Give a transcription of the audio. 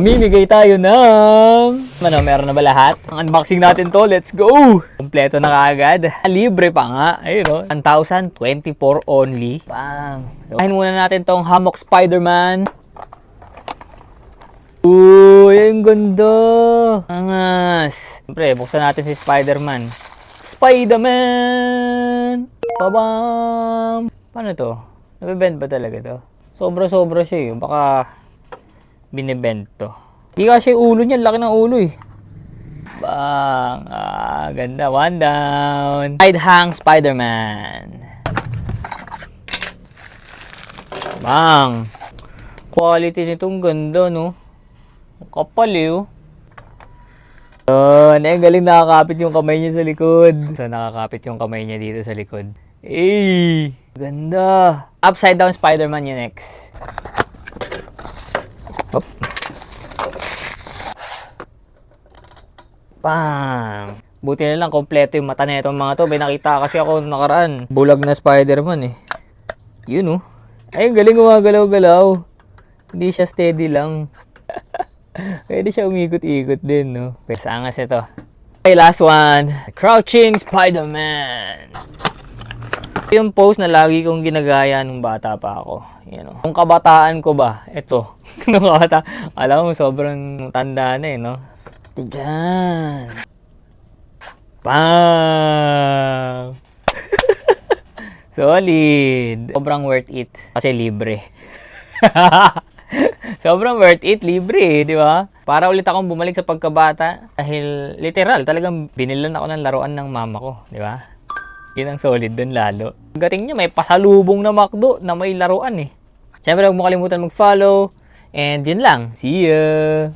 Mamimigay tayo ng... Ano, meron na ba lahat? Ang unboxing natin to, let's go! Kompleto na kaagad. Libre pa nga. Ayun o. 1,024 only. Bang! So, kain muna natin tong Hammock Spider-Man. Uy, ang ganda! Angas! Siyempre, buksan natin si Spider-Man. Spider-Man! Babam! Paano to? Nabibend ba talaga to? Sobra-sobra siya eh. Baka binibend to. Hindi kasi yung ulo niya. Laki ng ulo eh. Bang! Ganda. One down. Side hang Spider-Man. Bang! Quality nitong ganda, no? Kapal eh, oh. Galing nakakapit yung kamay niya sa likod. So, nakakapit yung kamay niya dito sa likod. Eh, ganda. Upside down Spider-Man yun next. Hop. Bang! Buti na lang kompleto yung mata na itong mga to. May nakita kasi ako nakaraan. Bulag na Spider-Man eh. Yun oh. Ay, galing gumagalaw-galaw. Hindi siya steady lang. Pwede siya umikot-ikot din, no? Pero angas ito. Okay, last one. Crouching Spider-Man. Yung pose na lagi kong ginagaya nung bata pa ako. Yan, no? Kung kabataan ko ba, ito. Nung kabata, alam mo, sobrang tanda na eh, no? Diyan. Bang! Solid. Sobrang worth it. Kasi libre. Sobrang worth it, libre eh, di ba? Para ulit akong bumalik sa pagkabata. Dahil literal, talagang binilan ako ng laruan ng mama ko, di ba? Yun ang solid dun lalo. Gating niya, may pasalubong na McDo na may laruan eh. Siyempre, huwag mo kalimutan mag-follow. And yun lang. See ya!